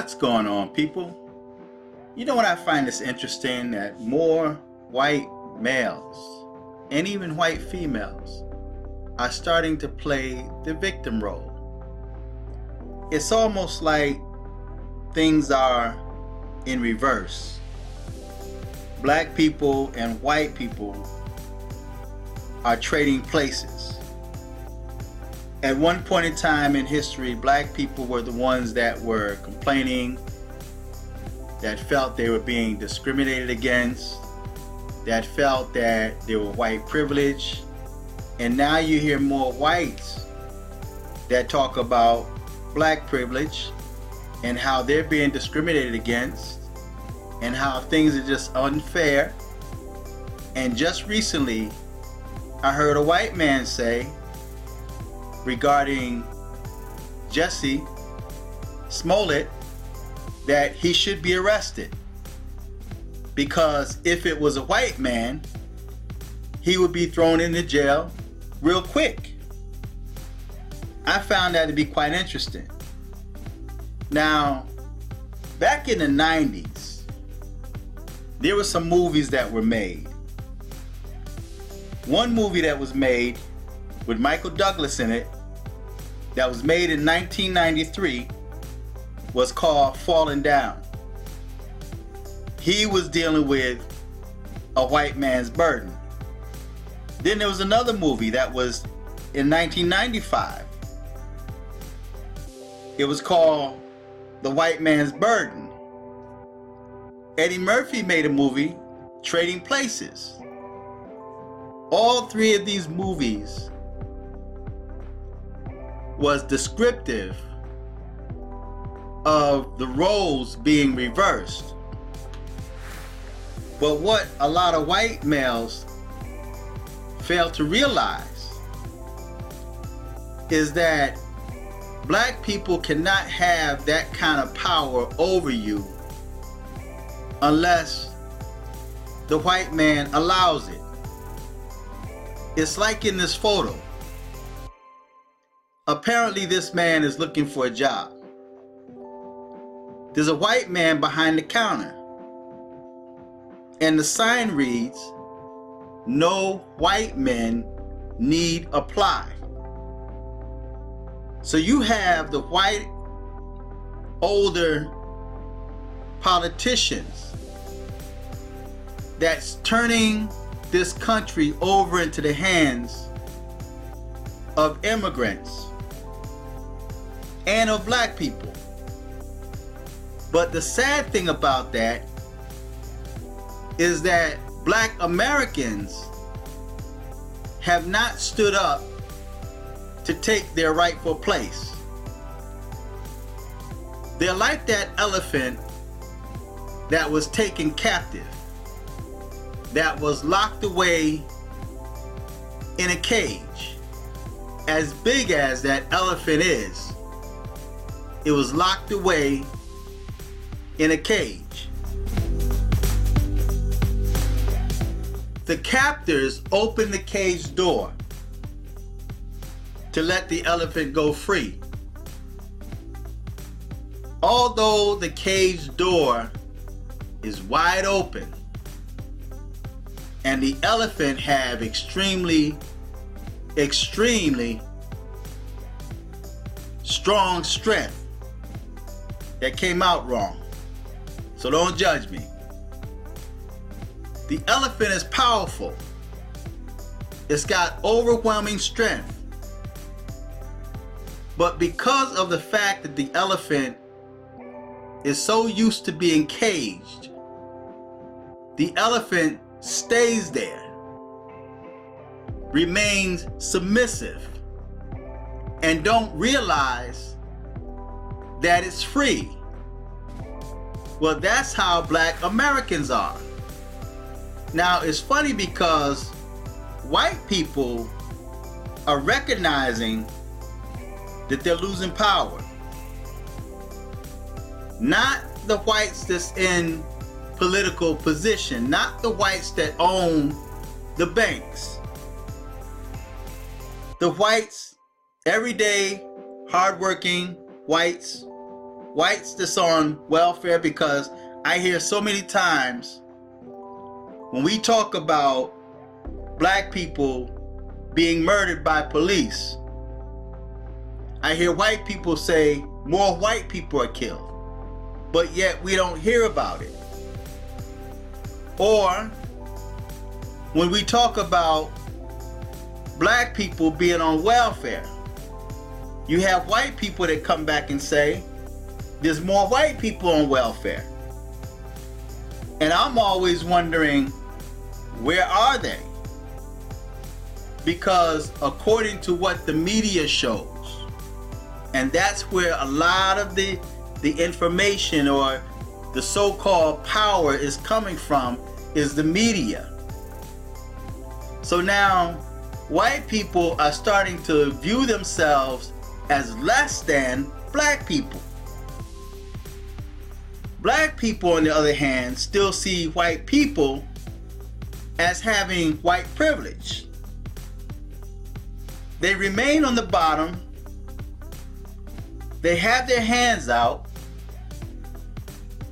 What's going on, people? You know what I find this interesting? That more white males and even white females are starting to play the victim role. It's almost like things are in reverse. Black people and white people are trading places. At one point in time in history, black people were the ones that were complaining, that felt they were being discriminated against, that felt that they were white privilege. And now you hear more whites that talk about black privilege and how they're being discriminated against and how things are just unfair. And just recently, I heard a white man say regarding Jussie Smollett that he should be arrested because if it was a white man, he would be thrown into jail real quick. I found that to be quite interesting. Now, back in the 90s, there were some movies that were made. One movie that was made with Michael Douglas in it, that was made in 1993, was called Falling Down. He was dealing with a white man's burden. Then there was another movie that was in 1995. It was called The White Man's Burden. Eddie Murphy made a movie, Trading Places. All three of these movies was descriptive of the roles being reversed. But what a lot of white males fail to realize is that black people cannot have that kind of power over you unless the white man allows it. It's like in this photo. Apparently this man is looking for a job. There's a white man behind the counter. And the sign reads, "No white men need apply." So you have the white older politicians that's turning this country over into the hands of immigrants and of black people. But the sad thing about that is that black Americans have not stood up to take their rightful place. They're like that elephant that was taken captive, that was locked away in a cage. As big as that elephant is, it was locked away in a cage. The captors opened the cage door to let the elephant go free. Although the cage door is wide open and the elephant have extremely strong strength, that came out wrong. So don't judge me. The elephant is powerful. It's got overwhelming strength. But because of the fact that the elephant is so used to being caged, the elephant stays there, remains submissive, and don't realize that it's free. Well, that's how black Americans are. Now, it's funny because white people are recognizing that they're losing power. Not the whites that's in political position, not the whites that own the banks. The whites, everyday, hardworking whites whites that's on welfare, because I hear so many times when we talk about black people being murdered by police, I hear white people say more white people are killed, but yet we don't hear about it. Or when we talk about black people being on welfare, you have white people that come back and say there's more white people on welfare. And I'm always wondering, where are they? Because according to what the media shows, and that's where a lot of the information or the so-called power is coming from, is the media. So now white people are starting to view themselves as less than black people. Black people, on the other hand, still see white people as having white privilege. They remain on the bottom. They have their hands out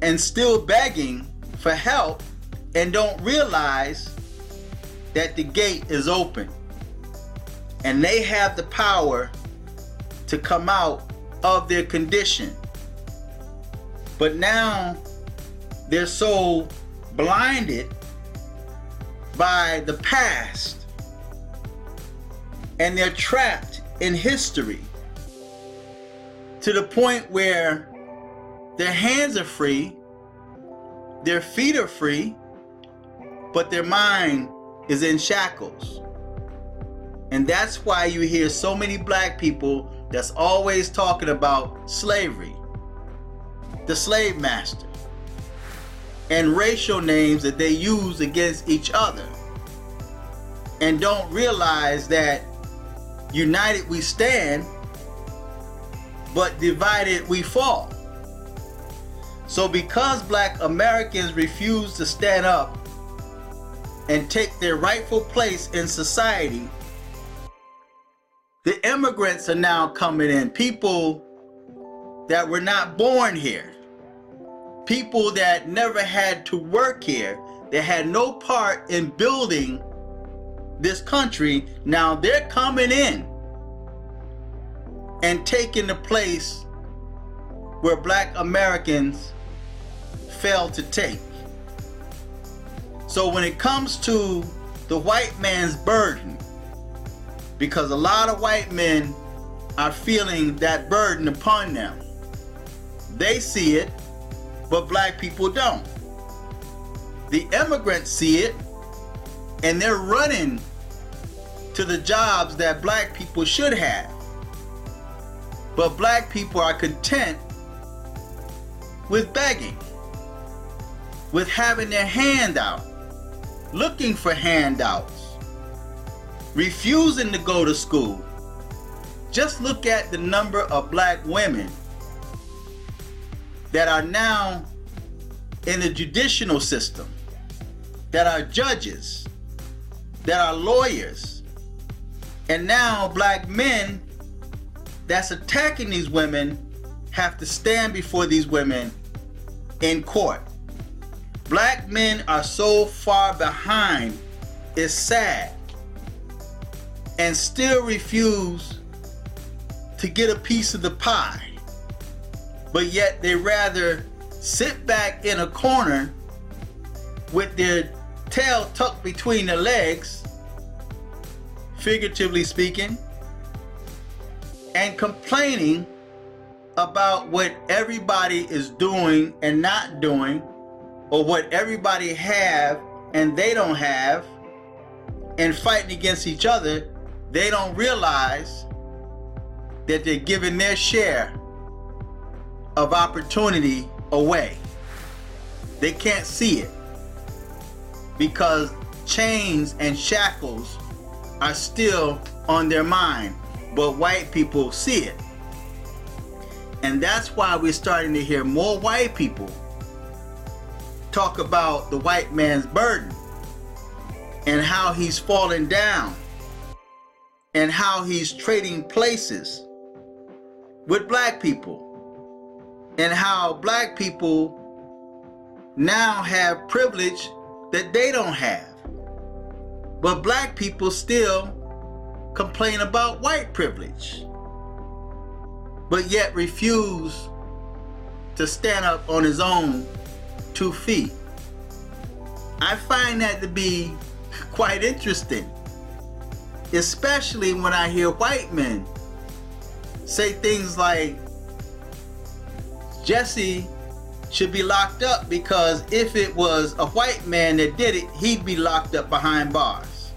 and still begging for help, and don't realize that the gate is open and they have the power to come out of their condition. But now they're so blinded by the past and they're trapped in history to the point where their hands are free, their feet are free, but their mind is in shackles. And that's why you hear so many black people that's always talking about slavery, the slave master, and racial names that they use against each other, and don't realize that united we stand, but divided we fall. So because black Americans refuse to stand up and take their rightful place in society, the immigrants are now coming in, people that were not born here, people that never had to work here, that had no part in building this country. Now they're coming in and taking the place where black Americans failed to take. So when it comes to the white man's burden, because a lot of white men are feeling that burden upon them, they see it, but black people don't. The immigrants see it, and they're running to the jobs that black people should have. But black people are content with begging, with having their hand out, looking for handouts, refusing to go to school. Just look at the number of black women that are now in the judicial system, that are judges, that are lawyers, and now black men that's attacking these women have to stand before these women in court. Black men are so far behind, it's sad, and still refuse to get a piece of the pie. But yet they rather sit back in a corner with their tail tucked between their legs, figuratively speaking, and complaining about what everybody is doing and not doing, or what everybody have and they don't have, and fighting against each other. They don't realize that they're giving their share of opportunity away. They can't see it because chains and shackles are still on their mind, but white people see it. And that's why we're starting to hear more white people talk about the white man's burden and how he's falling down and how he's trading places with black people. and how black people now have privilege that they don't have. But black people still complain about white privilege, but yet refuse to stand up on his own 2 feet. I find that to be quite interesting, especially when I hear white men say things like Jesse should be locked up because if it was a white man that did it, he'd be locked up behind bars.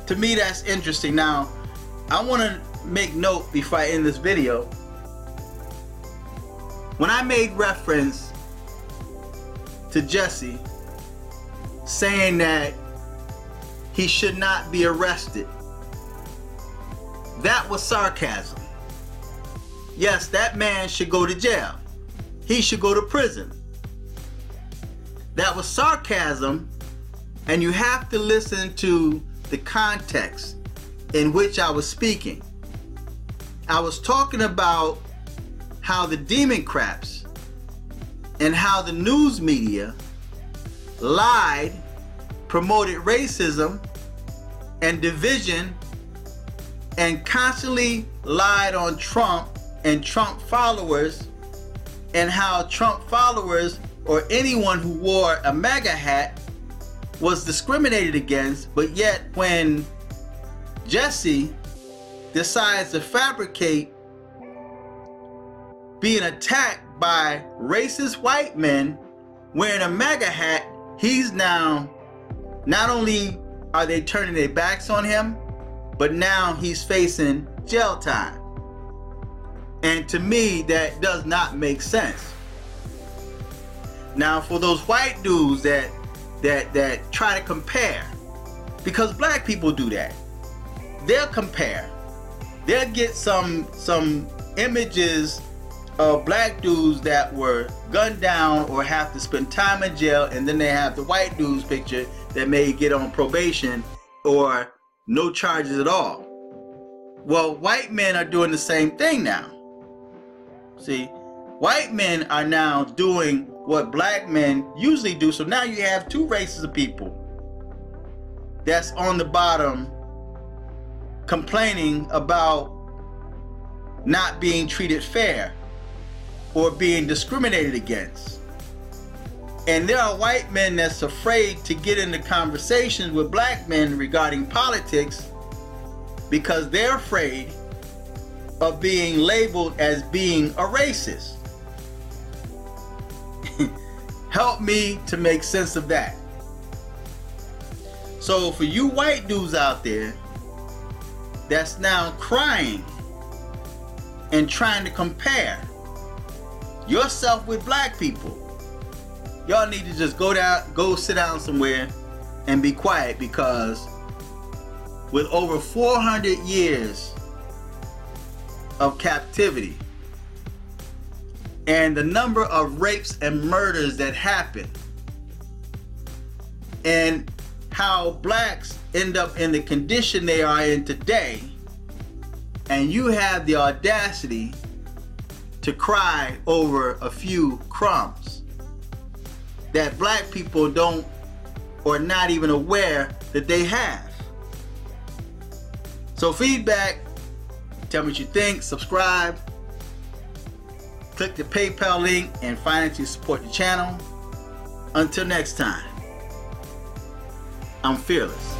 To me, that's interesting. Now, I want to make note before I end this video. When I made reference to Jesse saying that he should not be arrested, that was sarcasm. Yes, that man should go to jail. He should go to prison. That was sarcasm, and you have to listen to the context in which I was speaking. I was talking about how the Democrats and how the news media lied, promoted racism and division, and constantly lied on Trump and Trump followers, and how Trump followers or anyone who wore a MAGA hat was discriminated against. But yet when Jesse decides to fabricate being attacked by racist white men wearing a MAGA hat, he's now, not only are they turning their backs on him, but now he's facing jail time. And to me, that does not make sense. Now, for those white dudes that try to compare, because black people do that, they'll compare. They'll get some images of black dudes that were gunned down or have to spend time in jail, and then they have the white dude's picture that may get on probation or no charges at all. Well, white men are doing the same thing now. See, white men are now doing what black men usually do. So now you have 2 races of people that's on the bottom complaining about not being treated fair or being discriminated against. And there are white men that's afraid to get into conversations with black men regarding politics because they're afraid of being labeled as being a racist. Help me to make sense of that. So for you white dudes out there that's now crying and trying to compare yourself with black people, y'all need to just go sit down somewhere and be quiet, because with over 400 years of captivity and the number of rapes and murders that happen, and how blacks end up in the condition they are in today, and you have the audacity to cry over a few crumbs that black people don't or not even aware that they have. So feedback, tell me what you think, subscribe, click the PayPal link and financially support the channel. Until next time, I'm fearless.